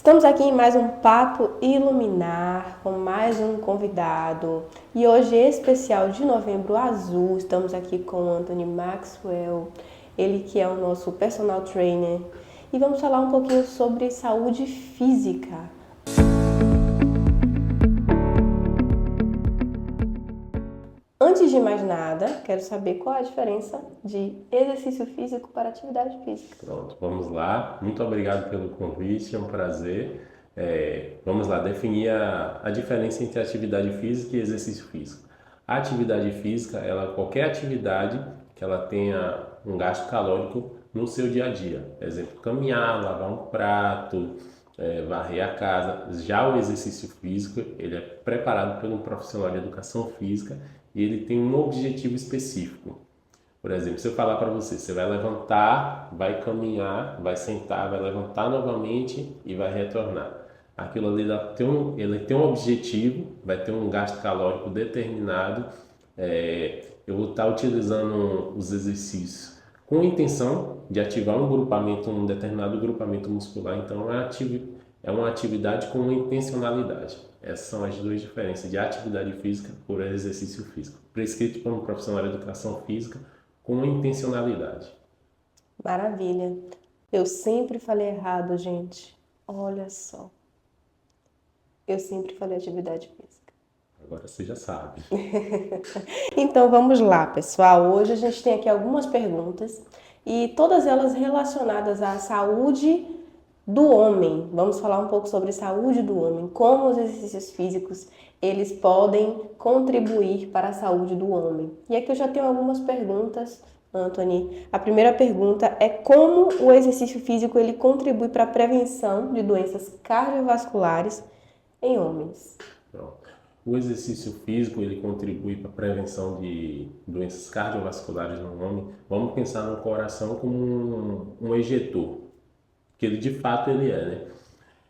Estamos aqui em mais um Papo Iluminar, com mais um convidado. E hoje, especial de Novembro Azul, estamos aqui com o Anthony Maxwell, ele que é o nosso personal trainer. E vamos falar um pouquinho sobre saúde física. Antes de mais nada, quero saber qual a diferença de exercício físico para atividade física. Pronto, vamos lá. Muito obrigado pelo convite, é um prazer. Vamos lá, definir a diferença entre atividade física e exercício físico. A atividade física, qualquer atividade que ela tenha um gasto calórico no seu dia a dia. Exemplo, caminhar, lavar um prato, varrer a casa. Já o exercício físico, ele é preparado por um profissional de educação física e ele tem um objetivo específico. Por exemplo, se eu falar para você, você vai levantar, vai caminhar, vai sentar, vai levantar novamente e vai retornar. Aquilo ali ele tem um objetivo, vai ter um gasto calórico determinado. Eu vou estar utilizando os exercícios com a intenção de ativar um determinado grupamento muscular. Então, é uma atividade com uma intencionalidade. Essas são as duas diferenças de atividade física por exercício físico, prescrito por um profissional de educação física com intencionalidade. Maravilha. Eu sempre falei errado, gente. Olha só. Eu sempre falei atividade física. Agora você já sabe. Então vamos lá, pessoal. Hoje a gente tem aqui algumas perguntas e todas elas relacionadas à saúde do homem. Vamos falar um pouco sobre saúde do homem, como os exercícios físicos eles podem contribuir para a saúde do homem. E aqui eu já tenho algumas perguntas, Anthony. A primeira pergunta é como o exercício físico ele contribui para a prevenção de doenças cardiovasculares em homens. Pronto. O exercício físico ele contribui para a prevenção de doenças cardiovasculares no homem. Vamos pensar no coração como um ejetor, que ele de fato ele é, né?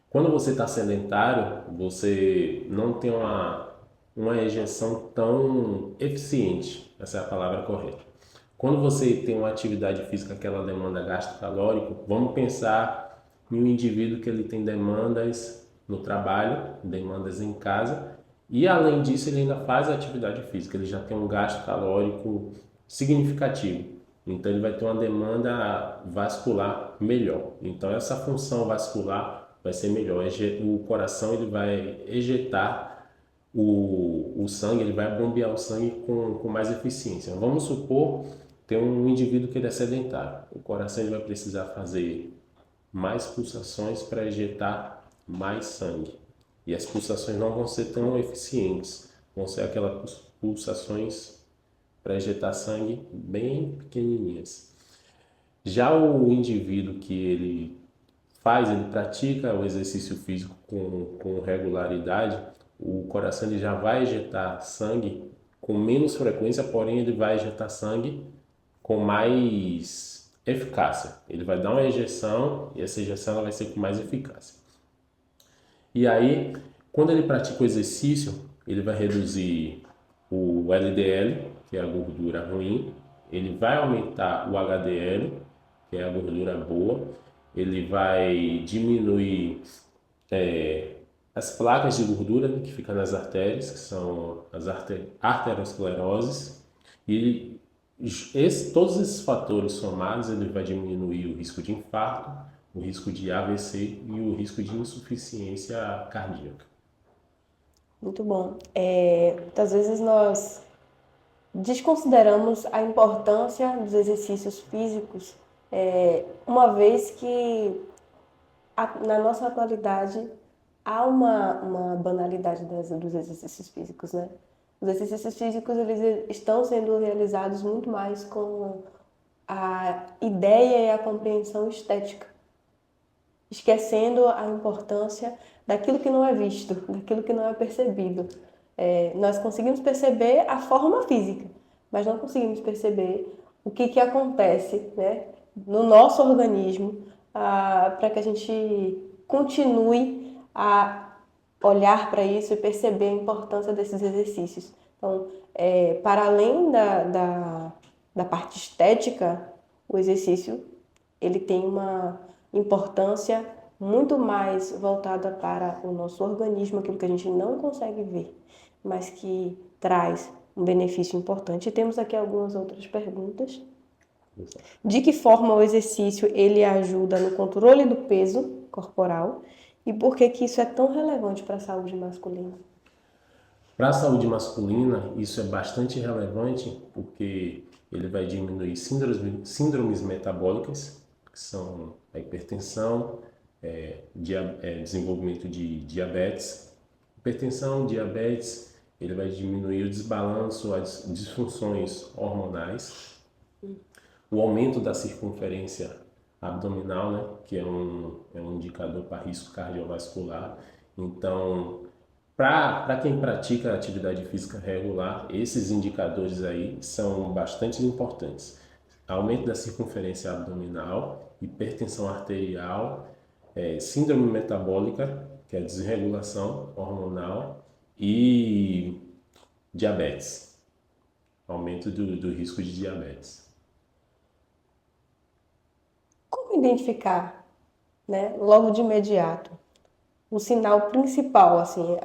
Quando você está sedentário, você não tem uma ejeção tão eficiente, essa é a palavra correta. Quando você tem uma atividade física que ela demanda gasto calórico, vamos pensar em um indivíduo que ele tem demandas no trabalho, demandas em casa, e além disso ele ainda faz a atividade física, ele já tem um gasto calórico significativo. Então ele vai ter uma demanda vascular melhor. Então essa função vascular vai ser melhor. O coração ele vai ejetar o sangue, ele vai bombear o sangue com mais eficiência. Vamos supor tem um indivíduo que ele é sedentário. O coração ele vai precisar fazer mais pulsações para ejetar mais sangue. E as pulsações não vão ser tão eficientes. Vão ser aquelas pulsações para ejetar sangue bem pequenininhas. Já o indivíduo que ele pratica o exercício físico com regularidade, o coração ele já vai ejetar sangue com menos frequência, porém ele vai ejetar sangue com mais eficácia. Ele vai dar uma ejeção e essa ejeção ela vai ser com mais eficácia. E aí, quando ele pratica o exercício, ele vai reduzir o LDL, que é a gordura ruim, ele vai aumentar o HDL, que é a gordura boa, ele vai diminuir as placas de gordura que ficam nas artérias, que são as arterioscleroses, e todos esses fatores somados, ele vai diminuir o risco de infarto, o risco de AVC e o risco de insuficiência cardíaca. Muito bom. Muitas vezes nós desconsideramos a importância dos exercícios físicos, uma vez que na nossa atualidade há uma banalidade dos exercícios físicos, né? Os exercícios físicos eles estão sendo realizados muito mais com a ideia e a compreensão estética, esquecendo a importância daquilo que não é visto, daquilo que não é percebido. Nós conseguimos perceber a forma física, mas não conseguimos perceber o que acontece, né, no nosso organismo para que a gente continue a olhar para isso e perceber a importância desses exercícios. Então, para além da parte estética, o exercício ele tem uma importância muito mais voltada para o nosso organismo, aquilo que a gente não consegue ver, mas que traz um benefício importante. E temos aqui algumas outras perguntas. De que forma o exercício ele ajuda no controle do peso corporal e por que que isso é tão relevante para a saúde masculina? Para a saúde masculina, isso é bastante relevante porque ele vai diminuir síndromes metabólicas, que são a hipertensão, desenvolvimento de diabetes. Hipertensão, diabetes, ele vai diminuir o desbalanço, as disfunções hormonais, o aumento da circunferência abdominal, né, que é um indicador para risco cardiovascular. Então, para quem pratica atividade física regular, esses indicadores aí são bastante importantes. Aumento da circunferência abdominal, hipertensão arterial, síndrome metabólica, que é desregulação hormonal, e diabetes, aumento do risco de diabetes. Como identificar, né, logo de imediato, o sinal principal, assim,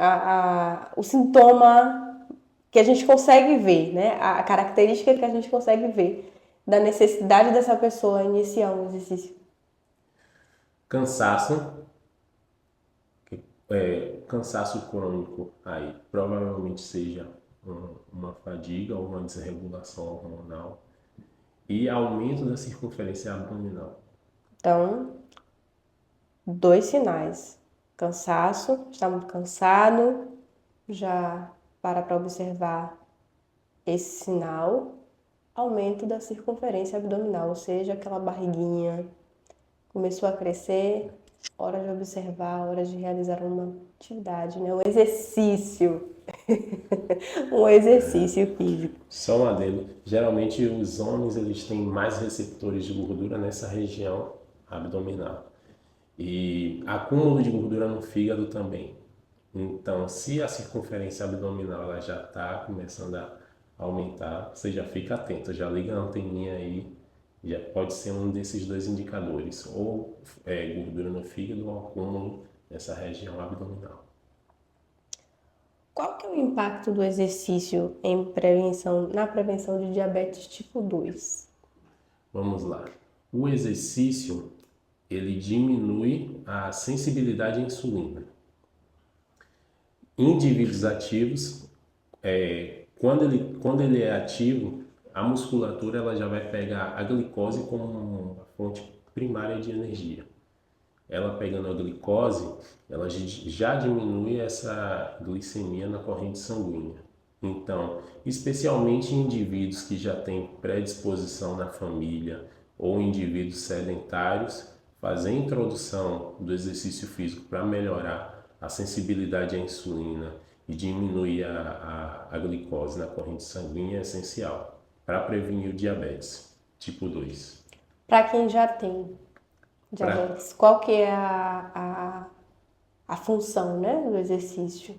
o sintoma que a gente consegue ver, né, a característica que a gente consegue ver da necessidade dessa pessoa iniciar um exercício? Cansaço, cansaço crônico, aí provavelmente seja uma fadiga ou uma desregulação hormonal e aumento da circunferência abdominal. Então, dois sinais. Cansaço, está muito cansado, já para observar esse sinal. Aumento da circunferência abdominal, ou seja, aquela barriguinha começou a crescer, hora de observar, hora de realizar uma atividade, né? Um exercício. Um exercício físico. Só um adendo, geralmente os homens eles têm mais receptores de gordura nessa região abdominal e acúmulo de gordura no fígado também. Então, se a circunferência abdominal ela já está começando a aumentar, você já fica atento, já liga a anteninha aí, já pode ser um desses dois indicadores, ou gordura no fígado ou acúmulo nessa região abdominal. Qual que é o impacto do exercício na prevenção de diabetes tipo 2? Vamos lá. O exercício, ele diminui a sensibilidade à insulina. Indivíduos ativos, quando ele é ativo, a musculatura ela já vai pegar a glicose como uma fonte primária de energia. Ela pegando a glicose, ela já diminui essa glicemia na corrente sanguínea. Então, especialmente em indivíduos que já têm predisposição na família ou indivíduos sedentários, fazer a introdução do exercício físico para melhorar a sensibilidade à insulina e diminuir a glicose na corrente sanguínea é essencial para prevenir o diabetes tipo 2. Para quem já tem diabetes, qual que é a função, né, do exercício?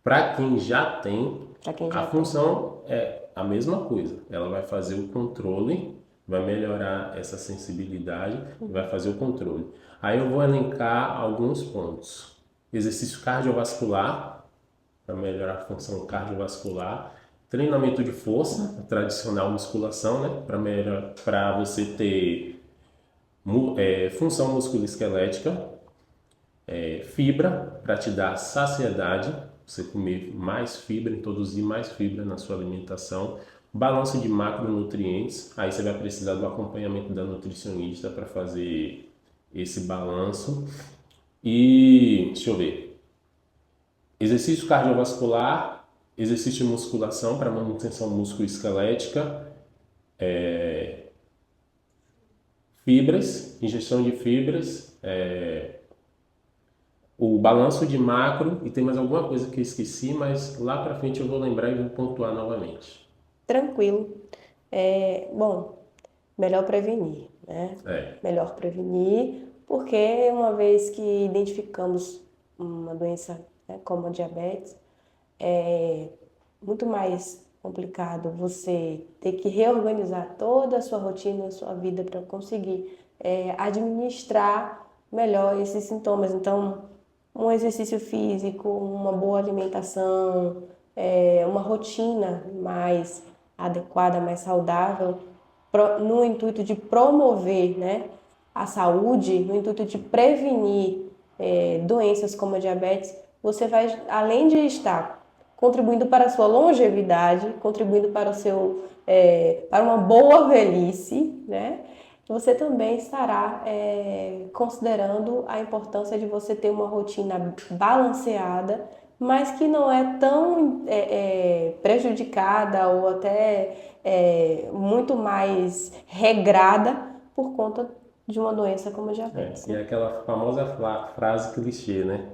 Para quem já tem, a Tem. função é a mesma coisa. Ela vai fazer o controle, vai melhorar essa sensibilidade, vai fazer o controle. Aí eu vou elencar alguns pontos. Exercício cardiovascular, para melhorar a função cardiovascular. Treinamento de força, a tradicional musculação, né? Para você ter função musculoesquelética. Fibra, para te dar saciedade, você comer mais fibra, introduzir mais fibra na sua alimentação. Balanço de macronutrientes, aí você vai precisar do acompanhamento da nutricionista para fazer esse balanço. E, deixa eu ver, exercício cardiovascular, exercício de musculação para manutenção musculoesquelética, fibras, ingestão de fibras, o balanço de macro, e tem mais alguma coisa que eu esqueci, mas lá para frente eu vou lembrar e vou pontuar novamente. Tranquilo. Bom, melhor prevenir, né? Melhor prevenir, porque uma vez que identificamos uma doença, né, como a diabetes, é muito mais complicado você ter que reorganizar toda a sua rotina, a sua vida para conseguir administrar melhor esses sintomas. Então, um exercício físico, uma boa alimentação, uma rotina mais adequada, mais saudável, no intuito de promover, né, a saúde, no intuito de prevenir doenças como a diabetes, você vai, além de estar contribuindo para a sua longevidade, contribuindo para o seu, para uma boa velhice, né? Você também estará considerando a importância de você ter uma rotina balanceada, mas que não é tão prejudicada ou até muito mais regrada por conta de uma doença como a diabetes, E né? aquela famosa frase clichê, né?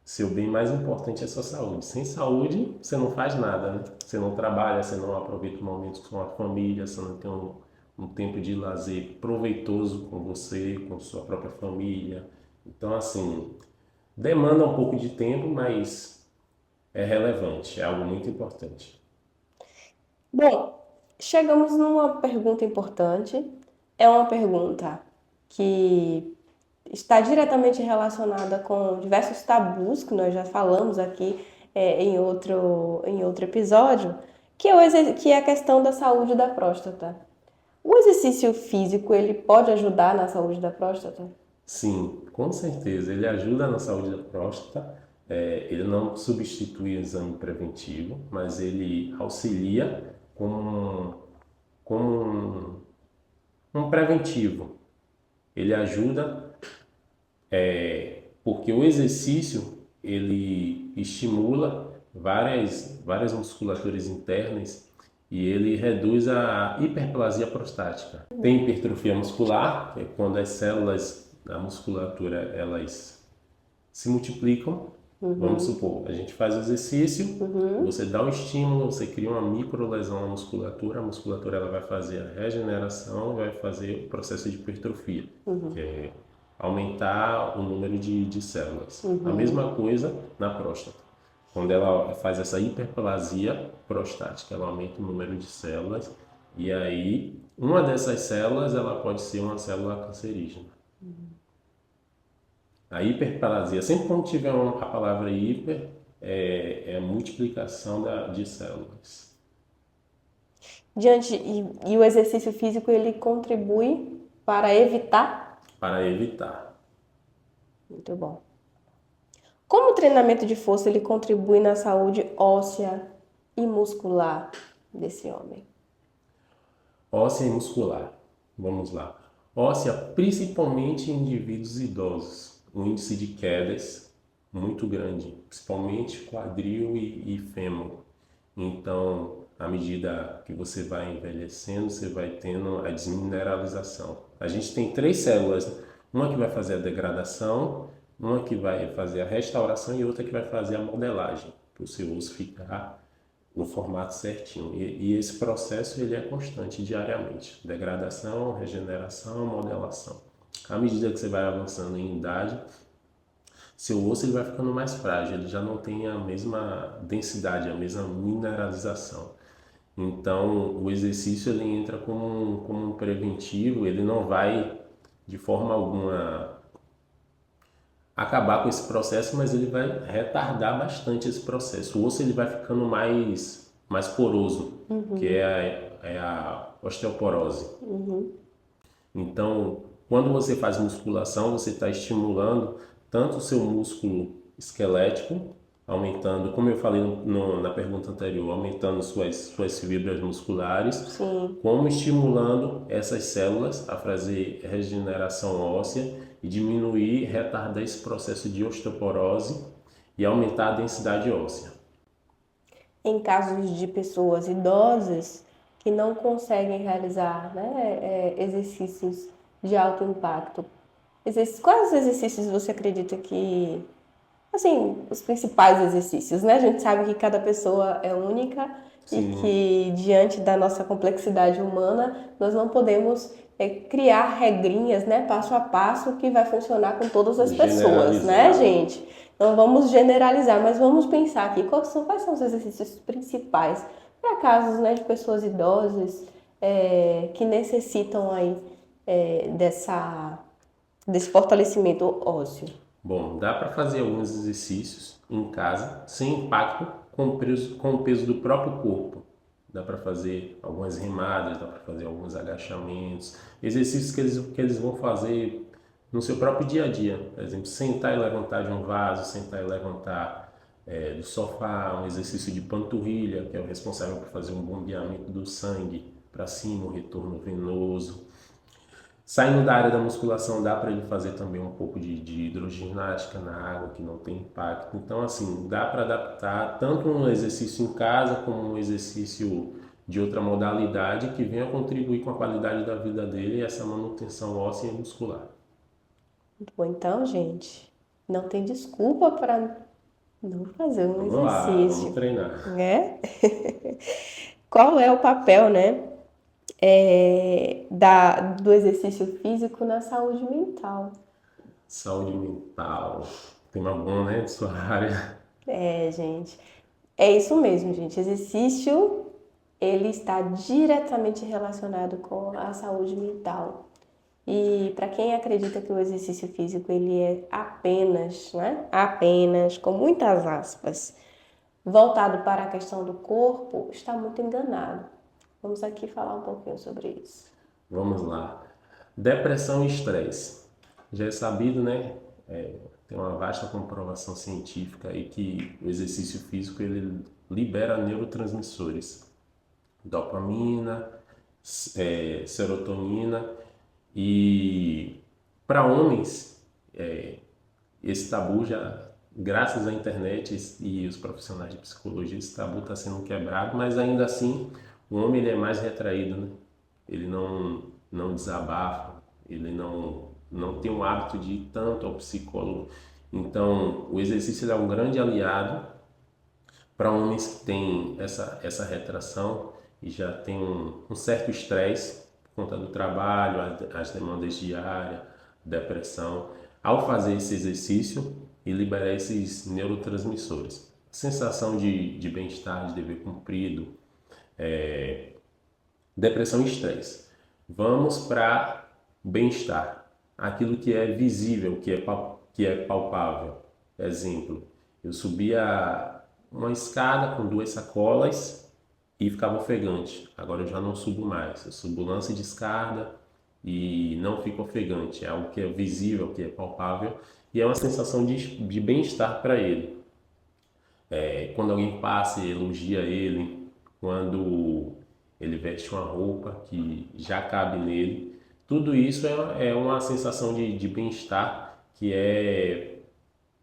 Seu bem mais importante é a sua saúde. Sem saúde, você não faz nada, né? Você não trabalha, você não aproveita momentos com a família, você não tem um tempo de lazer proveitoso com você, com sua própria família. Então, assim, demanda um pouco de tempo, mas é relevante, é algo muito importante. Bom, chegamos numa pergunta importante. É uma pergunta que está diretamente relacionada com diversos tabus que nós já falamos aqui em outro episódio, que é a questão da saúde da próstata. O exercício físico, ele pode ajudar na saúde da próstata? Sim, com certeza. Ele ajuda na saúde da próstata. Ele não substitui o exame preventivo, mas ele auxilia como um preventivo. Ele ajuda porque o exercício ele estimula várias musculaturas internas e ele reduz a hiperplasia prostática. Tem hipertrofia muscular, que é quando as células da musculatura elas se multiplicam. Vamos supor, a gente faz o exercício, você dá o estímulo, você cria uma micro lesão na musculatura, a musculatura ela vai fazer a regeneração, vai fazer o processo de hipertrofia, que é aumentar o número de células. A mesma coisa na próstata. Quando ela faz essa hiperplasia prostática, ela aumenta o número de células e aí uma dessas células ela pode ser uma célula cancerígena. A hiperplasia, sempre quando tiver a palavra hiper, é a multiplicação de células. E o exercício físico, ele contribui para evitar? Para evitar. Muito bom. Como o treinamento de força ele contribui na saúde óssea e muscular desse homem? Óssea e muscular. Vamos lá. Óssea, principalmente em indivíduos idosos. O índice de quedas muito grande, principalmente quadril e fêmur. Então, à medida que você vai envelhecendo, você vai tendo a desmineralização. A gente tem três células, né? Uma que vai fazer a degradação, uma que vai fazer a restauração e outra que vai fazer a modelagem, para o seu osso ficar no formato certinho. E esse processo ele é constante diariamente. Degradação, regeneração, modelação. À medida que você vai avançando em idade, seu osso ele vai ficando mais frágil, ele já não tem a mesma densidade, a mesma mineralização. Então, o exercício ele entra como um preventivo, ele não vai de forma alguma acabar com esse processo, mas ele vai retardar bastante esse processo. O osso ele vai ficando mais poroso, que é a osteoporose. Então, quando você faz musculação, você está estimulando tanto o seu músculo esquelético, aumentando, como eu falei na pergunta anterior, aumentando suas fibras musculares, Sim. como estimulando essas células a fazer regeneração óssea e diminuir, retardar esse processo de osteoporose e aumentar a densidade óssea. Em casos de pessoas idosas que não conseguem realizar, né, exercícios de alto impacto, quais exercícios você acredita que, assim, os principais exercícios, né? A gente sabe que cada pessoa é única e Sim. que, diante da nossa complexidade humana, nós não podemos criar regrinhas, né, passo a passo, que vai funcionar com todas as pessoas, né, Generalizar. gente? Não vamos generalizar, mas vamos pensar aqui quais são os exercícios principais para casos, né, de pessoas idosas que necessitam aí dessa desse fortalecimento ósseo? Bom, dá para fazer alguns exercícios em casa sem impacto com o peso do próprio corpo. Dá para fazer algumas remadas, dá para fazer alguns agachamentos, exercícios que eles vão fazer no seu próprio dia a dia. Por exemplo, sentar e levantar de um vaso, sentar e levantar do sofá, um exercício de panturrilha, que é o responsável por fazer um bombeamento do sangue para cima, o retorno venoso. Saindo da área da musculação, dá para ele fazer também um pouco de hidroginástica na água, que não tem impacto. Então, assim, dá para adaptar tanto um exercício em casa como um exercício de outra modalidade que venha contribuir com a qualidade da vida dele e essa manutenção óssea e muscular. Muito bom, então, gente, não tem desculpa para não fazer um Vamos lá, vamos exercício, treinar. né? Qual é o papel, né, do exercício físico na saúde mental? Saúde mental, tema bom, né, de sua área. Gente, é isso mesmo, gente. Exercício, ele está diretamente relacionado com a saúde mental. E para quem acredita que o exercício físico ele é apenas, né? Apenas, com muitas aspas, voltado para a questão do corpo, está muito enganado. Vamos aqui falar um pouquinho sobre isso. Vamos lá. Depressão e estresse. Já é sabido, né? Tem uma vasta comprovação científica aí que o exercício físico ele libera neurotransmissores, dopamina, serotonina e para homens esse tabu já, graças à internet e os profissionais de psicologia, esse tabu está sendo quebrado, mas ainda assim o homem ele é mais retraído, né? Ele não desabafa, ele não tem o hábito de ir tanto ao psicólogo. Então, o exercício ele é um grande aliado para homens que têm essa retração e já tem um certo estresse por conta do trabalho, as demandas diárias, depressão. Ao fazer esse exercício e liberar esses neurotransmissores, sensação de bem-estar, de dever cumprido, depressão e estresse. Vamos para bem-estar, aquilo que é visível, que é palpável. Exemplo, eu subia uma escada com 2 sacolas e ficava ofegante. Agora eu já não subo mais. Eu subo lance de escada e não fico ofegante. É algo que é visível, que é palpável e é uma sensação de bem-estar para ele. Quando alguém passa e elogia ele, quando ele veste uma roupa que já cabe nele, tudo isso é uma sensação de bem-estar que é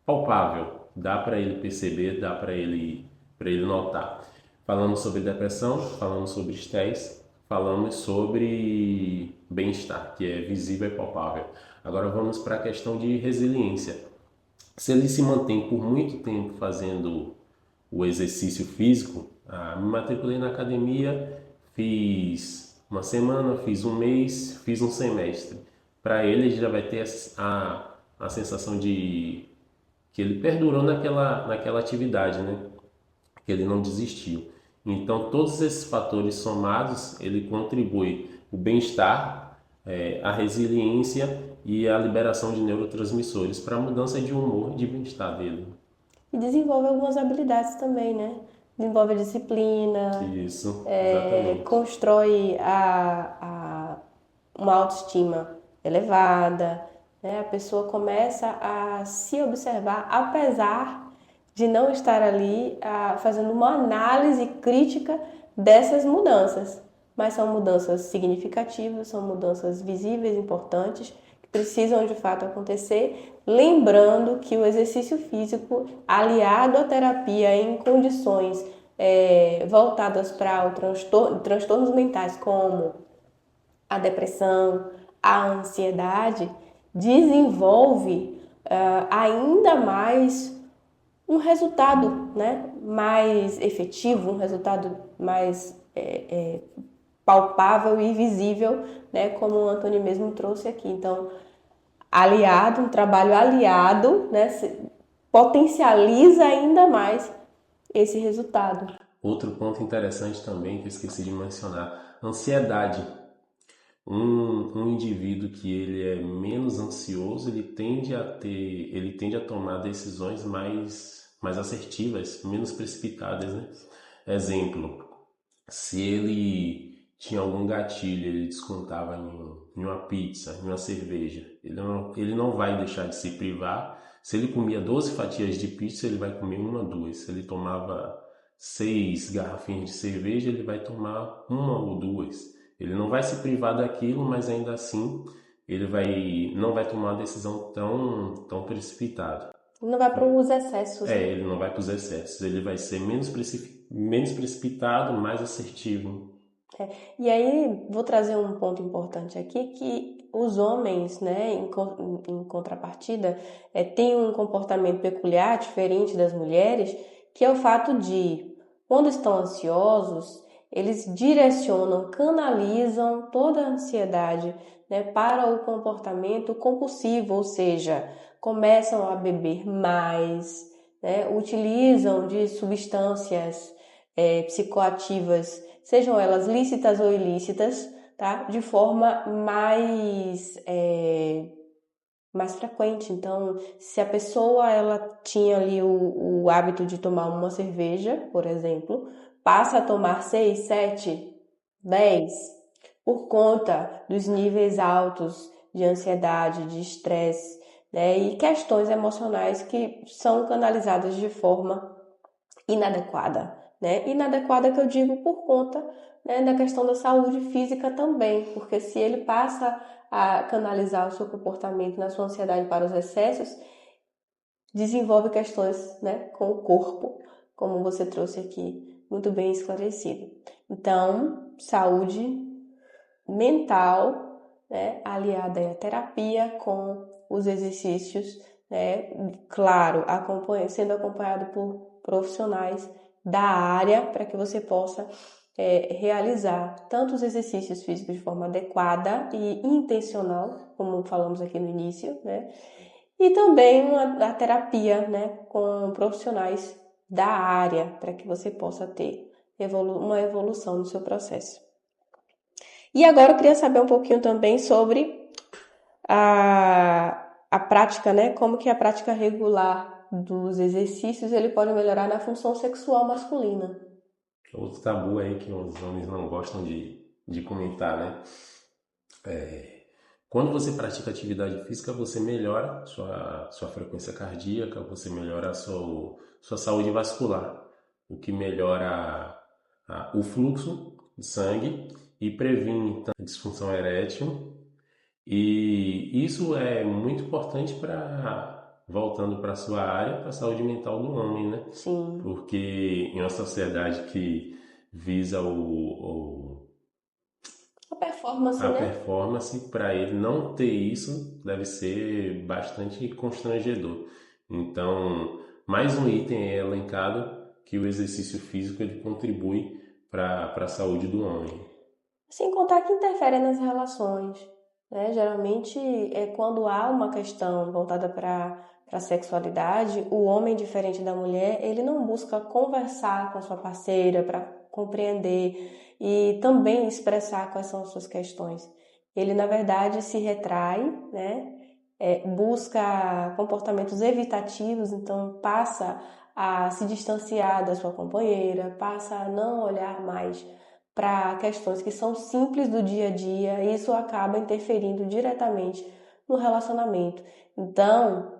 palpável, dá para ele perceber, dá para ele notar. Falamos sobre depressão, falamos sobre estresse, falamos sobre bem-estar, que é visível e palpável. Agora vamos para a questão de resiliência. Se ele se mantém por muito tempo fazendo o exercício físico, me matriculei na academia, fiz uma semana, fiz um mês, fiz um semestre. Para ele já vai ter a sensação de que ele perdurou naquela atividade, né? Que ele não desistiu. Então, todos esses fatores somados, ele contribui o bem-estar, a resiliência e a liberação de neurotransmissores para a mudança de humor e de bem-estar dele. E desenvolve algumas habilidades também, né? Desenvolve a disciplina, Isso, exatamente. constrói uma autoestima elevada, né? A pessoa começa a se observar, apesar de não estar ali fazendo uma análise crítica dessas mudanças. Mas são mudanças significativas, são mudanças visíveis, importantes, que precisam de fato acontecer. Lembrando que o exercício físico, aliado à terapia em condições voltadas para transtornos mentais, como a depressão, a ansiedade, desenvolve ainda mais um resultado, né, mais efetivo, um resultado mais palpável e visível, né, como o Antônio mesmo trouxe aqui. Então, um trabalho aliado, né, potencializa ainda mais esse resultado. Outro ponto interessante também que eu esqueci de mencionar, ansiedade. Um indivíduo que ele é menos ansioso, ele tende a tomar decisões mais assertivas, menos precipitadas, né? Exemplo, se ele tinha algum gatilho, ele descontava em uma pizza, em uma cerveja, ele não vai deixar de se privar. Se ele comia 12 fatias de pizza, ele vai comer uma, duas. Se ele tomava 6 garrafinhas de cerveja, ele vai tomar uma ou duas. Ele não vai se privar daquilo, mas ainda assim não vai tomar uma decisão tão precipitada. Não vai para os excessos, né? Ele não vai para os excessos, ele vai ser menos precipitado, mais assertivo. E aí, vou trazer um ponto importante aqui, que os homens, né, em contrapartida, têm um comportamento peculiar, diferente das mulheres, que é o fato de, quando estão ansiosos, eles direcionam, canalizam toda a ansiedade, né, para o comportamento compulsivo, ou seja, começam a beber mais, né, utilizam de substâncias psicoativas, sejam elas lícitas ou ilícitas, tá? De forma mais frequente. Então, se a pessoa ela tinha ali o hábito de tomar uma cerveja, por exemplo, passa a tomar 6, 7, 10, por conta dos níveis altos de ansiedade, de estresse, né? E questões emocionais que são canalizadas de forma inadequada, né? Inadequada que eu digo por conta, né, da questão da saúde física também, porque se ele passa a canalizar o seu comportamento na sua ansiedade para os excessos, desenvolve questões, né, com o corpo, como você trouxe aqui, muito bem esclarecido. Então, saúde mental, né, aliada à terapia com os exercícios, né, claro, sendo acompanhado por profissionais da área para que você possa realizar tanto os exercícios físicos de forma adequada e intencional, como falamos aqui no início, né, e também a terapia, né, com profissionais da área para que você possa ter uma evolução no seu processo. E agora eu queria saber um pouquinho também sobre a prática, né? Como que a prática regular dos exercícios ele pode melhorar na função sexual masculina. Outro tabu aí que os homens não gostam de comentar, né? Quando você pratica atividade física, você melhora sua frequência cardíaca, você melhora sua saúde vascular, o que melhora o fluxo de sangue e previne a disfunção erétil. E isso é muito importante voltando para a sua área, para a saúde mental do homem, né? Sim. Porque em uma sociedade que visa A performance, a né? performance, para ele não ter isso deve ser bastante constrangedor. Então, mais um item é elencado que o exercício físico ele contribui para a saúde do homem. Sem contar que interfere nas relações, né? Geralmente é quando há uma questão voltada para a sexualidade, o homem, diferente da mulher, ele não busca conversar com a sua parceira para compreender e também expressar quais são as suas questões. Ele, na verdade, se retrai, né? Busca comportamentos evitativos, então passa a se distanciar da sua companheira, passa a não olhar mais para questões que são simples do dia a dia, e isso acaba interferindo diretamente no relacionamento. Então,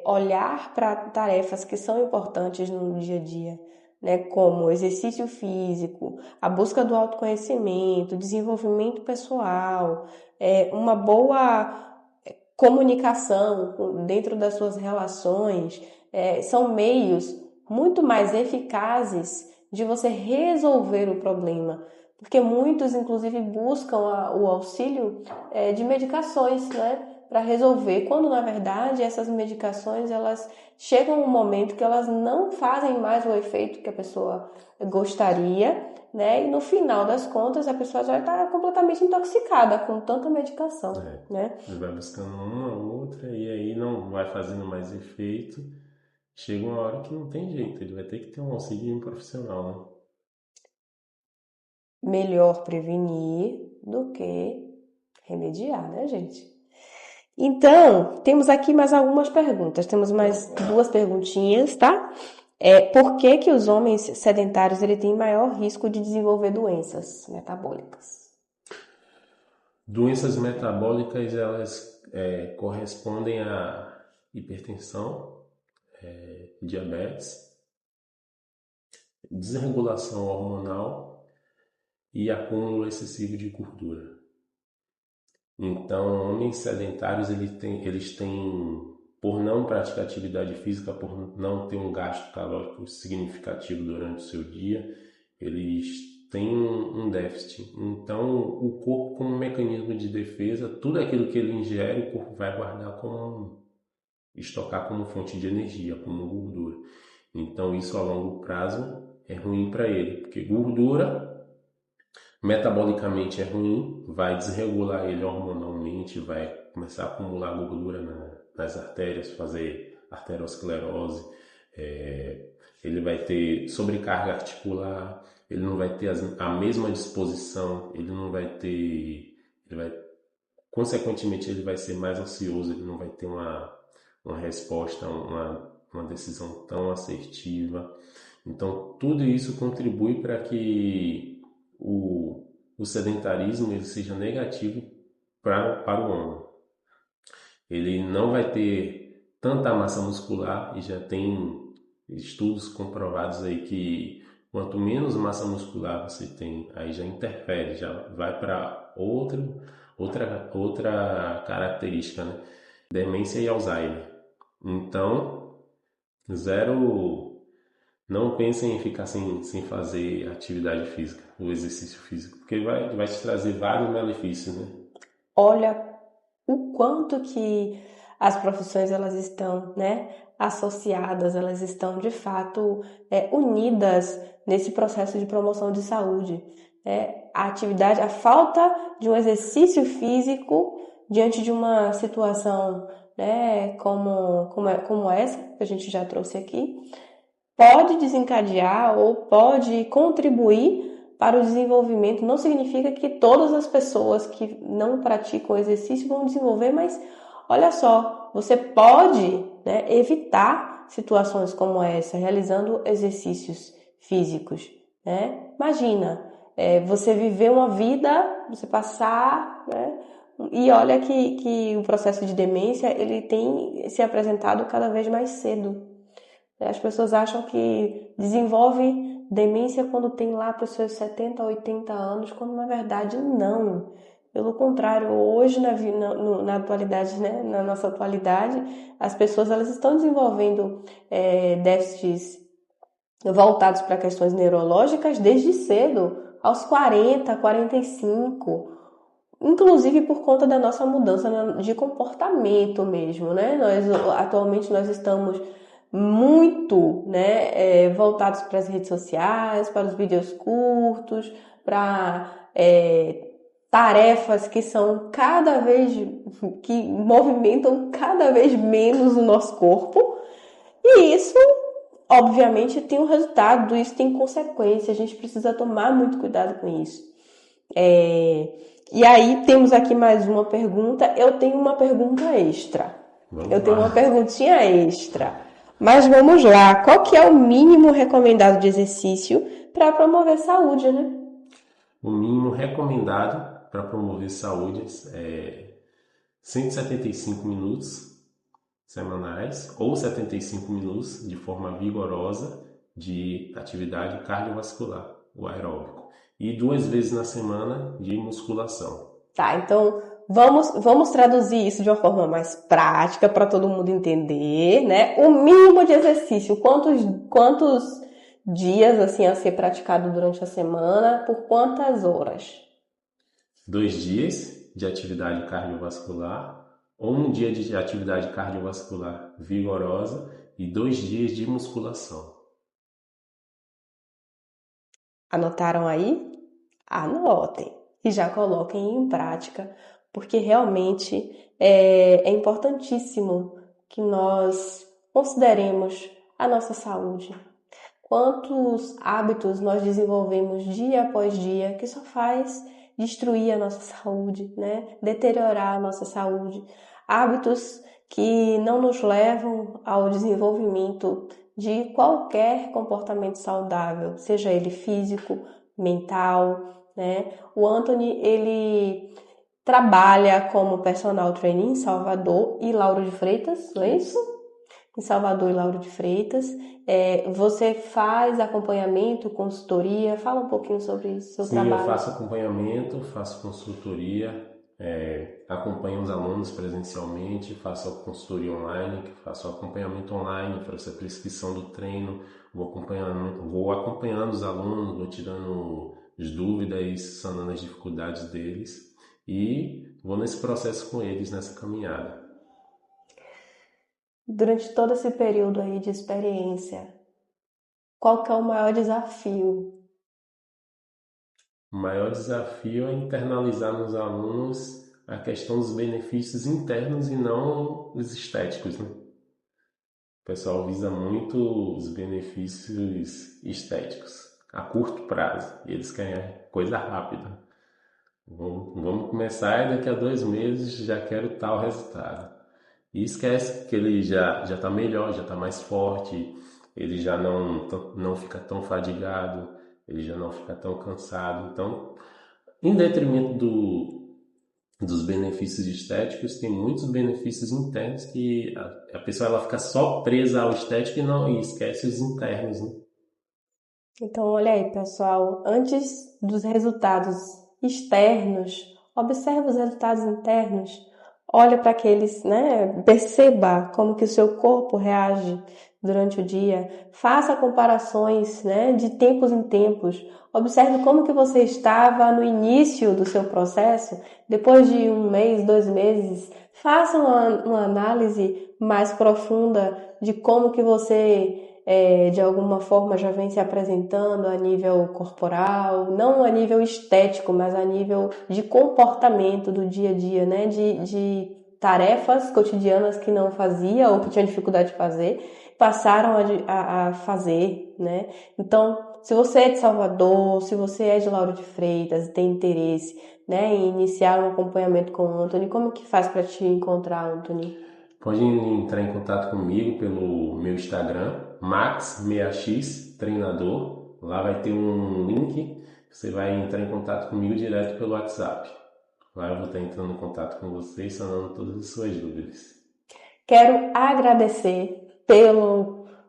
olhar para tarefas que são importantes no dia a dia, né, como o exercício físico, a busca do autoconhecimento, desenvolvimento pessoal, uma boa comunicação dentro das suas relações, são meios muito mais eficazes de você resolver o problema, porque muitos, inclusive, buscam o auxílio de medicações, né, para resolver, quando na verdade essas medicações elas chegam um momento que elas não fazem mais o efeito que a pessoa gostaria, né, e no final das contas a pessoa já está completamente intoxicada com tanta medicação, né? Ele vai buscando uma outra e aí não vai fazendo mais efeito. Chega uma hora que não tem jeito, ele vai ter que ter um auxílio de um profissional, né? Melhor prevenir do que remediar, né, gente? Então, temos aqui mais algumas perguntas. Temos mais duas perguntinhas, tá? Por que que os homens sedentários ele têm maior risco de desenvolver doenças metabólicas? Doenças metabólicas, elas correspondem à hipertensão, diabetes, desregulação hormonal e acúmulo excessivo de gordura. Então, homens sedentários, eles têm, por não praticar atividade física, por não ter um gasto calórico significativo durante o seu dia, eles têm um déficit. Então, o corpo, como mecanismo de defesa, tudo aquilo que ele ingere, o corpo vai guardar estocar como fonte de energia, como gordura. Então, isso a longo prazo é ruim para ele, porque gordura metabolicamente é ruim, vai desregular ele hormonalmente, vai começar a acumular gordura nas artérias, fazer arteriosclerose, ele vai ter sobrecarga articular, ele não vai ter a mesma disposição, consequentemente ele vai ser mais ansioso, ele não vai ter uma resposta, uma decisão tão assertiva. Então, tudo isso contribui para que o sedentarismo ele seja negativo para o homem. Ele não vai ter tanta massa muscular, e já tem estudos comprovados aí que quanto menos massa muscular você tem, aí já interfere, já vai para outra característica, né? Demência e Alzheimer. Então, não pensem em ficar sem fazer atividade física, o exercício físico, porque vai te trazer vários malefícios, né? Olha o quanto que as profissões elas estão, né, associadas, elas estão de fato unidas nesse processo de promoção de saúde. A atividade, a falta de um exercício físico diante de uma situação, né, como essa que a gente já trouxe aqui, pode desencadear ou pode contribuir para o desenvolvimento. Não significa que todas as pessoas que não praticam exercício vão desenvolver, mas olha só, você pode, né, evitar situações como essa realizando exercícios físicos, né? Imagina, você viver uma vida, você passar, né? E olha que o processo de demência ele tem se apresentado cada vez mais cedo. As pessoas acham que desenvolve demência quando tem lá para os seus 70, 80 anos, quando na verdade não. Pelo contrário, hoje na atualidade, né, na nossa atualidade, as pessoas elas estão desenvolvendo déficits voltados para questões neurológicas desde cedo, aos 40, 45, inclusive por conta da nossa mudança de comportamento mesmo, né? Atualmente nós estamos muito, né, voltados para as redes sociais, para os vídeos curtos, para tarefas que são que movimentam cada vez menos o nosso corpo, e isso, obviamente, tem um resultado, isso tem consequência, a gente precisa tomar muito cuidado com isso. E aí temos aqui mais uma pergunta, eu tenho uma pergunta extra. Tenho uma perguntinha extra. Mas vamos lá, qual que é o mínimo recomendado de exercício para promover saúde, né? O mínimo recomendado para promover saúde é 175 minutos semanais ou 75 minutos de forma vigorosa de atividade cardiovascular, o aeróbico, e 2 vezes na semana de musculação. Tá, então vamos traduzir isso de uma forma mais prática para todo mundo entender, né? O mínimo de exercício, quantos dias assim a ser praticado durante a semana, por quantas horas? 2 dias de atividade cardiovascular, ou 1 dia de atividade cardiovascular vigorosa e 2 dias de musculação. Anotaram aí? Anotem e já coloquem em prática, porque realmente é importantíssimo que nós consideremos a nossa saúde. Quantos hábitos nós desenvolvemos dia após dia que só faz destruir a nossa saúde, né? Deteriorar a nossa saúde. Hábitos que não nos levam ao desenvolvimento de qualquer comportamento saudável, seja ele físico, mental, né? O Anthony, ele trabalha como personal trainer em Salvador e Lauro de Freitas, não é isso? Em Salvador e Lauro de Freitas. Você faz acompanhamento, consultoria? Fala um pouquinho sobre isso, seu Sim, trabalho. eu faço acompanhamento, faço consultoria, acompanho os alunos presencialmente, faço a consultoria online, faço o acompanhamento online, faço a prescrição do treino, vou acompanhando os alunos, vou tirando as dúvidas, sanando as dificuldades deles e vou nesse processo com eles, nessa caminhada. Durante todo esse período aí de experiência, qual que é o maior desafio? O maior desafio é internalizar nos alunos a questão dos benefícios internos e não os estéticos, né? O pessoal visa muito os benefícios estéticos a curto prazo e eles querem coisa rápida. Vamos começar e daqui a 2 meses já quero tal resultado. E esquece que ele já está melhor, já está mais forte, ele já não fica tão fadigado, ele já não fica tão cansado. Então, em detrimento dos benefícios estéticos, tem muitos benefícios internos que a pessoa ela fica só presa ao estético e esquece os internos, né? Então, olha aí, pessoal, antes dos resultados externos, observe os resultados internos. Olha para aqueles, né? Perceba como que o seu corpo reage durante o dia. Faça comparações, né? De tempos em tempos. Observe como que você estava no início do seu processo, depois de 1 mês, 2 meses. Faça uma análise mais profunda de como que você de alguma forma já vem se apresentando a nível corporal, não a nível estético, mas a nível de comportamento do dia a dia, né? De tarefas cotidianas que não fazia ou que tinha dificuldade de fazer, passaram a fazer, né? Então, se você é de Salvador, se você é de Lauro de Freitas e tem interesse, né, em iniciar um acompanhamento com o Anthony, como que faz para te encontrar, Anthony? Pode entrar em contato comigo pelo meu Instagram, Max6x Treinador. Lá vai ter um link, você vai entrar em contato comigo direto pelo WhatsApp. Lá eu vou estar entrando em contato com você, sanando todas as suas dúvidas. Quero agradecer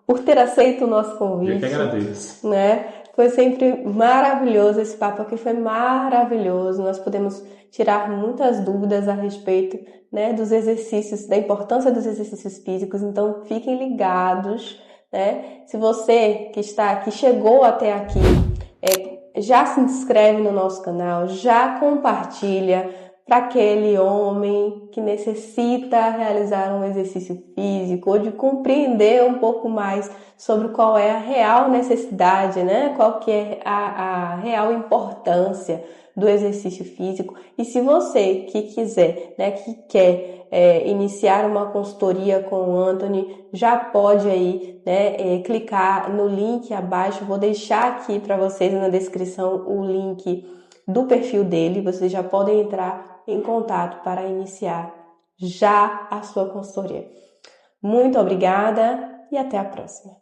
por ter aceito o nosso convite. Eu que agradeço. Né? Foi sempre maravilhoso, esse papo aqui foi maravilhoso. Nós podemos tirar muitas dúvidas a respeito, né, dos exercícios, da importância dos exercícios físicos. Então, fiquem ligados, né? Se você que chegou até aqui, já se inscreve no nosso canal, já compartilha para aquele homem que necessita realizar um exercício físico ou de compreender um pouco mais sobre qual é a real necessidade, né? Qual que é a real importância do exercício físico. E se você que quiser, né, que quer iniciar uma consultoria com o Anthony, já pode aí, né, clicar no link abaixo. Vou deixar aqui para vocês na descrição o link do perfil dele. Vocês já podem entrar em contato para iniciar já a sua consultoria. Muito obrigada e até a próxima.